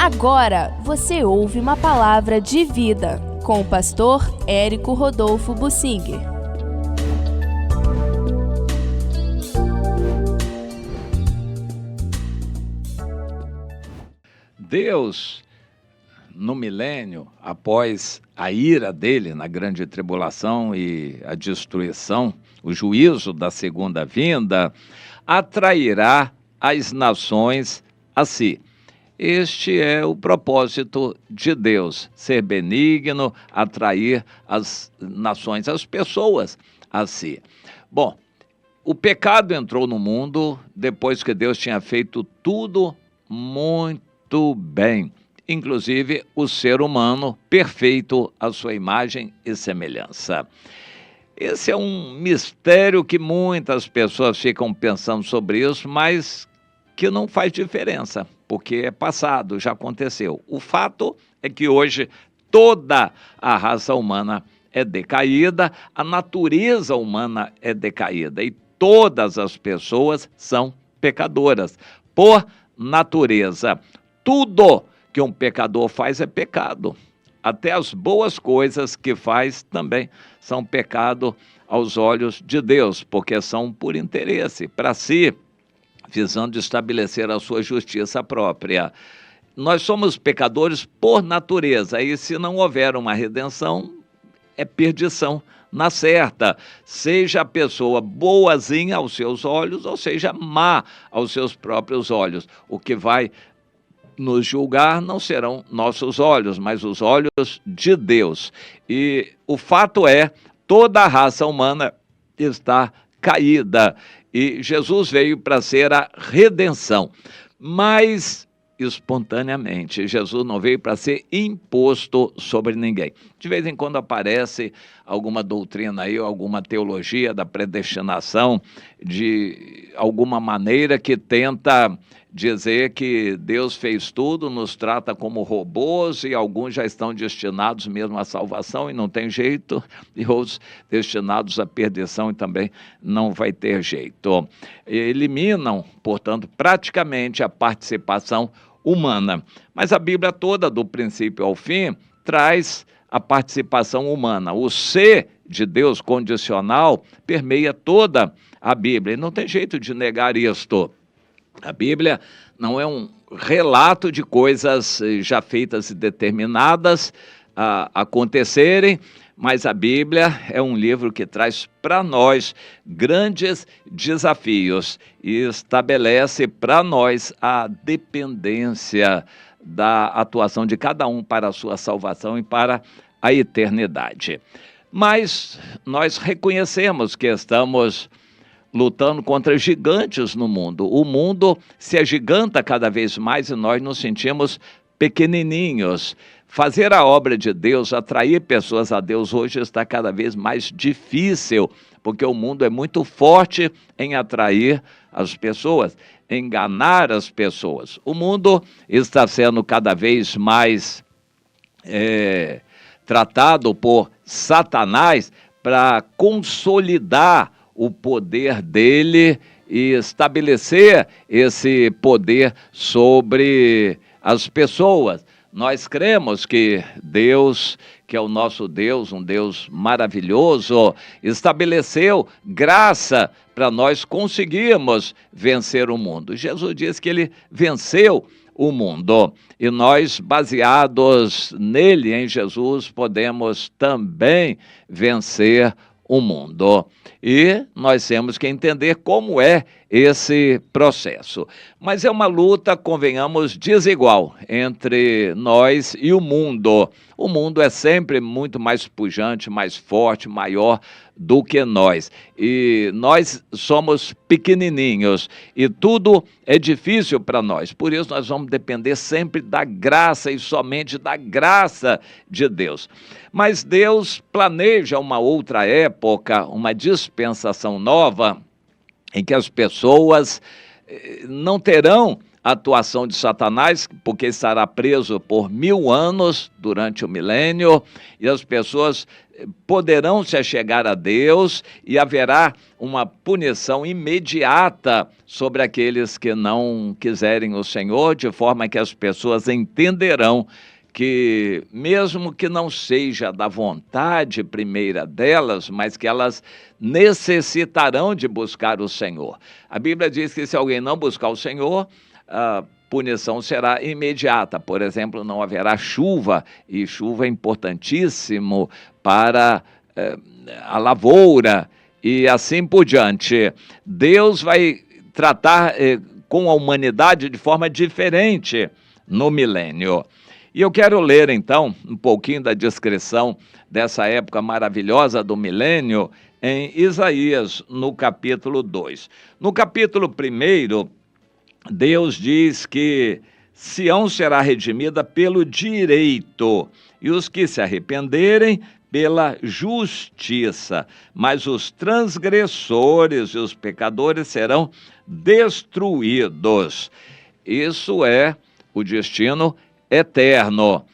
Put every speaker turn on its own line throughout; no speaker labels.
Agora você ouve uma palavra de vida com o pastor Érico Rodolfo Bussinger.
Deus, no milênio, após a ira dele na grande tribulação e a destruição, o juízo da segunda vinda, atrairá as nações a si. Este é o propósito de Deus, ser benigno, atrair as nações, as pessoas a si. Bom, o pecado entrou no mundo depois que Deus tinha feito tudo muito bem, inclusive o ser humano perfeito à sua imagem e semelhança. Esse é um mistério que muitas pessoas ficam pensando sobre isso, mas que não faz diferença, porque é passado, já aconteceu. O fato é que hoje toda a raça humana é decaída, a natureza humana é decaída e todas as pessoas são pecadoras, por natureza. Tudo que um pecador faz é pecado. Até as boas coisas que faz também são pecado aos olhos de Deus, porque são por interesse, para si, visando estabelecer a sua justiça própria. Nós somos pecadores por natureza, e se não houver uma redenção, é perdição na certa. Seja a pessoa boazinha aos seus olhos, ou seja má aos seus próprios olhos. O que vai nos julgar não serão nossos olhos, mas os olhos de Deus. E o fato é, toda a raça humana está caída. E Jesus veio para ser a redenção, mas espontaneamente. Jesus não veio para ser imposto sobre ninguém. De vez em quando aparece alguma doutrina aí, alguma teologia da predestinação, de alguma maneira que tenta dizer que Deus fez tudo, nos trata como robôs e alguns já estão destinados mesmo à salvação e não tem jeito, e outros destinados à perdição e também não vai ter jeito. Eliminam, portanto, praticamente a participação humana. Mas a Bíblia toda, do princípio ao fim, traz a participação humana. O ser de Deus condicional permeia toda a Bíblia e não tem jeito de negar isto. A Bíblia não é um relato de coisas já feitas e determinadas a acontecerem, mas a Bíblia é um livro que traz para nós grandes desafios e estabelece para nós a dependência da atuação de cada um para a sua salvação e para a eternidade. Mas nós reconhecemos que estamos lutando contra gigantes no mundo. O mundo se agiganta cada vez mais e nós nos sentimos pequenininhos. Fazer a obra de Deus, atrair pessoas a Deus hoje está cada vez mais difícil, porque o mundo é muito forte em atrair as pessoas, enganar as pessoas. O mundo está sendo cada vez mais tratado por Satanás para consolidar o poder dele e estabelecer esse poder sobre as pessoas. Nós cremos que Deus, que é o nosso Deus, um Deus maravilhoso, estabeleceu graça para nós conseguirmos vencer o mundo. Jesus disse que ele venceu o mundo e nós, baseados nele, em Jesus, podemos também vencer o mundo. E nós temos que entender como é esse processo. Mas é uma luta, convenhamos, desigual entre nós e o mundo. O mundo é sempre muito mais pujante, mais forte, maior do que nós. E nós somos pequenininhos e tudo é difícil para nós. Por isso nós vamos depender sempre da graça e somente da graça de Deus. Mas Deus planeja uma outra época, uma dispensação nova, em que as pessoas não terão atuação de Satanás, porque estará preso por 1000 anos durante o milênio, e as pessoas poderão se achegar a Deus e haverá uma punição imediata sobre aqueles que não quiserem o Senhor, de forma que as pessoas entenderão que, mesmo que não seja da vontade primeira delas, mas que elas necessitarão de buscar o Senhor. A Bíblia diz que se alguém não buscar o Senhor, a punição será imediata. Por exemplo, não haverá chuva, e chuva é importantíssimo para a lavoura, e assim por diante. Deus vai tratar com a humanidade de forma diferente no milênio. E eu quero ler, então, um pouquinho da descrição dessa época maravilhosa do milênio em Isaías, no capítulo 2. No capítulo 1, Deus diz que Sião será redimida pelo direito, e os que se arrependerem pela justiça, mas os transgressores e os pecadores serão destruídos. Isso é o destino eterno.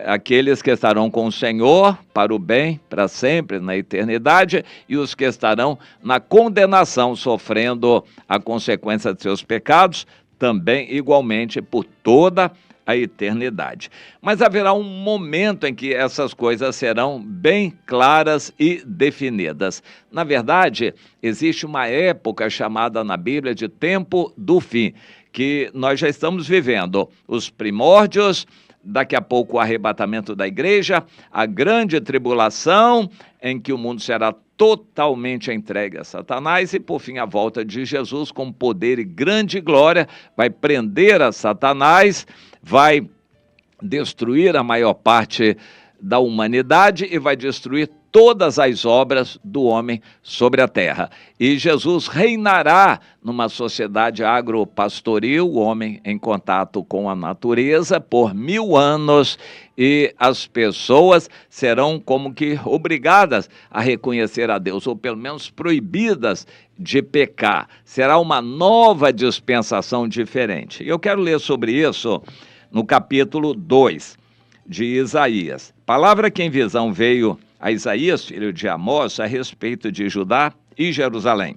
Aqueles que estarão com o Senhor para o bem, para sempre, na eternidade, e os que estarão na condenação, sofrendo a consequência de seus pecados, também igualmente por toda a eternidade. Mas haverá um momento em que essas coisas serão bem claras e definidas. Na verdade, existe uma época chamada na Bíblia de tempo do fim, que nós já estamos vivendo os primórdios, daqui a pouco o arrebatamento da igreja, a grande tribulação, em que o mundo será totalmente entregue a Satanás, e por fim a volta de Jesus com poder e grande glória, vai prender a Satanás, vai destruir a maior parte da humanidade e vai destruir todas as obras do homem sobre a terra. E Jesus reinará numa sociedade agropastoril, o homem em contato com a natureza, por 1000 anos, e as pessoas serão como que obrigadas a reconhecer a Deus, ou pelo menos proibidas de pecar. Será uma nova dispensação diferente. Eu quero ler sobre isso no capítulo 2 de Isaías. Palavra que em visão veio a Isaías, filho de Amós, a respeito de Judá e Jerusalém.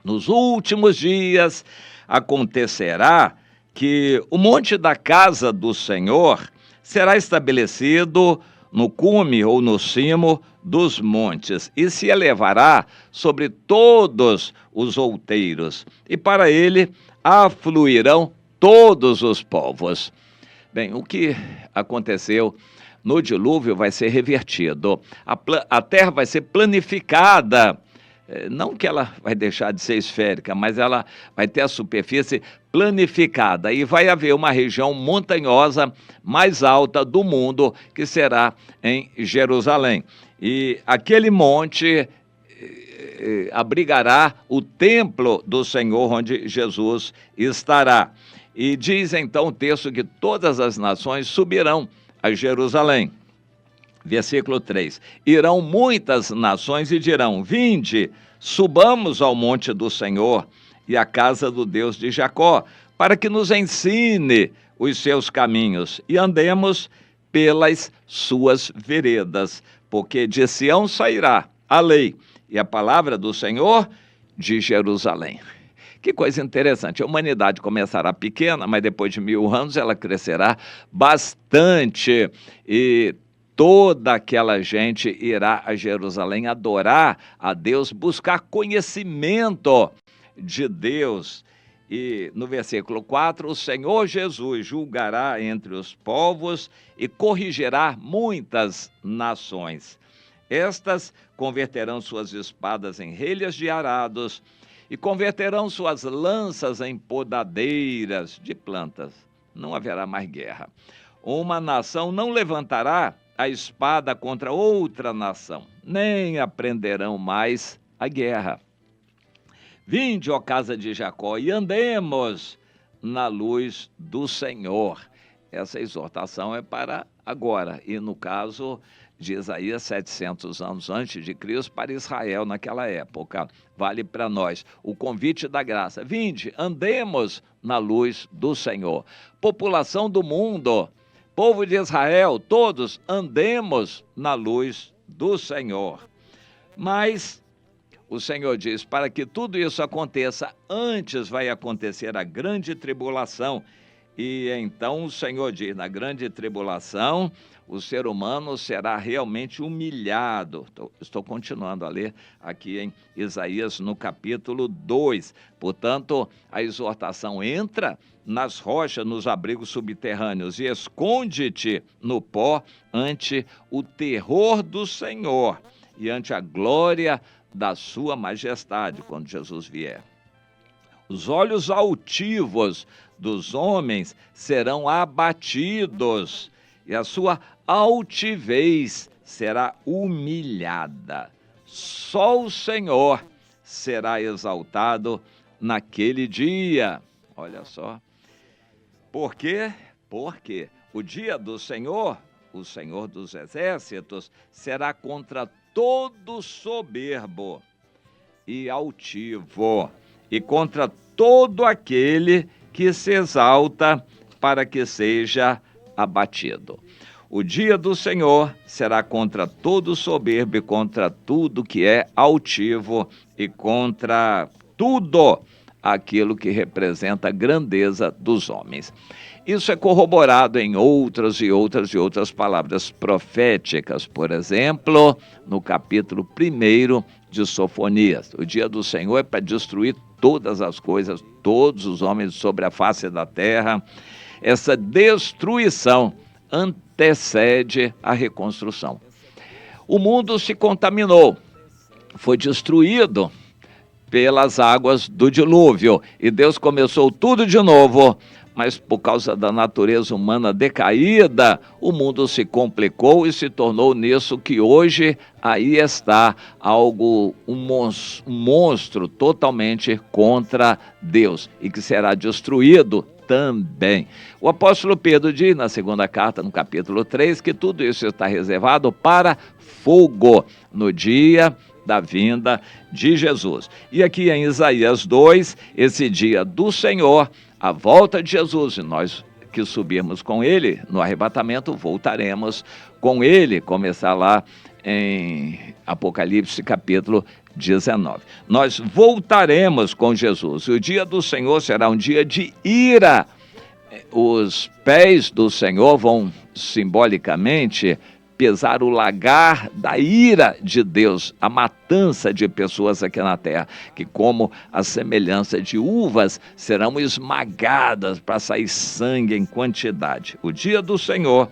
Nos últimos dias acontecerá que o monte da casa do Senhor será estabelecido no cume ou no cimo dos montes, e se elevará sobre todos os outeiros, e para ele afluirão todos os povos. Bem, o que aconteceu no dilúvio vai ser revertido. A terra vai ser planificada. Não que ela vai deixar de ser esférica, mas ela vai ter a superfície planificada. E vai haver uma região montanhosa mais alta do mundo, que será em Jerusalém. E aquele monte abrigará o templo do Senhor, onde Jesus estará. E diz então o texto que todas as nações subirão a Jerusalém. Versículo 3. Irão muitas nações e dirão: vinde, subamos ao monte do Senhor e à casa do Deus de Jacó, para que nos ensine os seus caminhos e andemos pelas suas veredas, porque de Sião sairá a lei e a palavra do Senhor de Jerusalém. Que coisa interessante, a humanidade começará pequena, mas depois de 1000 anos ela crescerá bastante, e toda aquela gente irá a Jerusalém adorar a Deus, buscar conhecimento de Deus. E no versículo 4, o Senhor Jesus julgará entre os povos e corrigirá muitas nações. Estas converterão suas espadas em relhas de arados, e converterão suas lanças em podadeiras de plantas. Não haverá mais guerra. Uma nação não levantará a espada contra outra nação, nem aprenderão mais a guerra. Vinde, ó casa de Jacó, e andemos na luz do Senhor. Essa exortação é para agora, e no caso de Isaías, 700 anos antes de Cristo, para Israel naquela época. Vale para nós o convite da graça. Vinde, andemos na luz do Senhor. População do mundo, povo de Israel, todos andemos na luz do Senhor. Mas o Senhor diz, para que tudo isso aconteça, antes vai acontecer a grande tribulação. E então o Senhor diz, na grande tribulação, o ser humano será realmente humilhado. Estou continuando a ler aqui em Isaías, no capítulo 2. Portanto, a exortação: entra nas rochas, nos abrigos subterrâneos, e esconde-te no pó ante o terror do Senhor e ante a glória da sua majestade, quando Jesus vier. Os olhos altivos dos homens serão abatidos, e a sua altivez será humilhada. Só o Senhor será exaltado naquele dia. Olha só. Por quê? Porque o dia do Senhor, o Senhor dos exércitos, será contra todo soberbo e altivo, e contra todo aquele que se exalta para que seja abatido. O dia do Senhor será contra todo soberbo e contra tudo que é altivo e contra tudo aquilo que representa a grandeza dos homens. Isso é corroborado em outras palavras proféticas. Por exemplo, no capítulo 1 de Sofonias. O dia do Senhor é para destruir todas as coisas, todos os homens sobre a face da terra. Essa destruição antecede a reconstrução. O mundo se contaminou, foi destruído pelas águas do dilúvio, e Deus começou tudo de novo, mas por causa da natureza humana decaída, o mundo se complicou e se tornou nisso que hoje aí está um monstro totalmente contra Deus, e que será destruído também. O apóstolo Pedro diz na segunda carta, no capítulo 3, que tudo isso está reservado para fogo no dia da vinda de Jesus. E aqui em Isaías 2, esse dia do Senhor, a volta de Jesus, e nós que subirmos com ele no arrebatamento, voltaremos com ele, começar lá em Apocalipse capítulo 19. Nós voltaremos com Jesus. O dia do Senhor será um dia de ira. Os pés do Senhor vão simbolicamente pesar o lagar da ira de Deus, a matança de pessoas aqui na terra, que como a semelhança de uvas serão esmagadas para sair sangue em quantidade. O dia do Senhor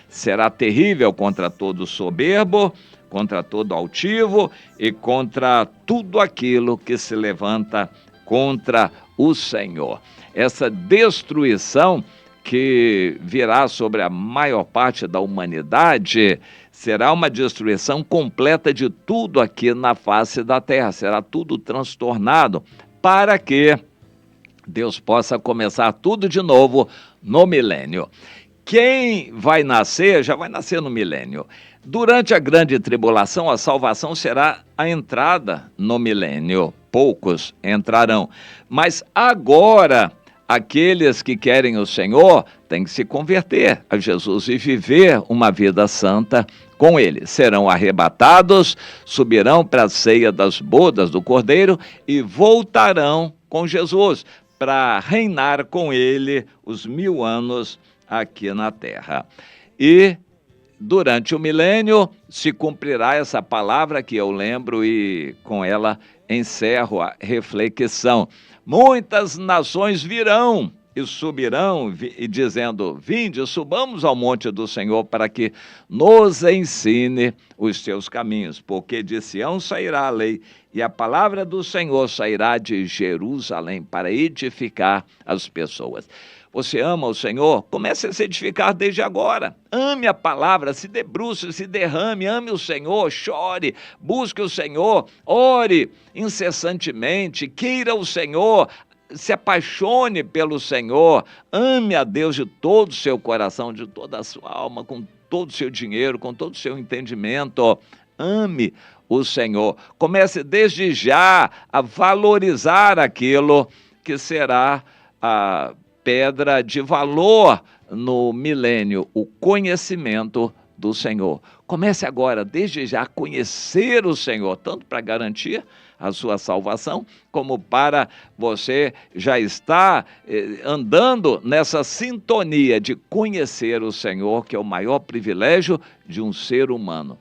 será terrível contra todo soberbo, contra todo altivo e contra tudo aquilo que se levanta contra o Senhor. Essa destruição que virá sobre a maior parte da humanidade será uma destruição completa de tudo aqui na face da terra. Será tudo transtornado para que Deus possa começar tudo de novo no milênio. Quem vai nascer, já vai nascer no milênio. Durante a grande tribulação, a salvação será a entrada no milênio. Poucos entrarão. Mas agora, aqueles que querem o Senhor têm que se converter a Jesus e viver uma vida santa com Ele. Serão arrebatados, subirão para a ceia das bodas do Cordeiro e voltarão com Jesus para reinar com Ele os 1000 anos aqui na terra. E durante o milênio se cumprirá essa palavra que eu lembro e com ela encerro a reflexão. Muitas nações virão e subirão, e dizendo: vinde, subamos ao monte do Senhor para que nos ensine os seus caminhos, porque de Sião sairá a lei e a palavra do Senhor sairá de Jerusalém para edificar as pessoas. Você ama o Senhor? Comece a se edificar desde agora. Ame a palavra, se debruce, se derrame, ame o Senhor, chore, busque o Senhor, ore incessantemente, queira o Senhor, se apaixone pelo Senhor, ame a Deus de todo o seu coração, de toda a sua alma, com todo o seu dinheiro, com todo o seu entendimento. Ame o Senhor. Comece desde já a valorizar aquilo que será a pedra de valor no milênio, o conhecimento do Senhor. Comece agora, desde já, a conhecer o Senhor, tanto para garantir a sua salvação, como para você já estar andando nessa sintonia de conhecer o Senhor, que é o maior privilégio de um ser humano.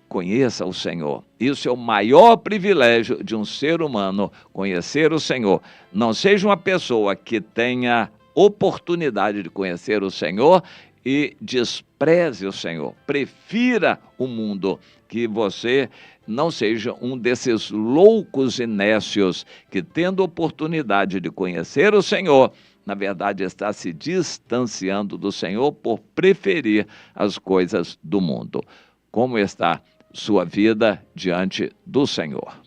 Conheça o Senhor. Isso é o maior privilégio de um ser humano, conhecer o Senhor. Não seja uma pessoa que tenha oportunidade de conhecer o Senhor e despreze o Senhor. Prefira o mundo, que você não seja um desses loucos e nécios que, tendo oportunidade de conhecer o Senhor, na verdade está se distanciando do Senhor por preferir as coisas do mundo. Como está sua vida diante do Senhor?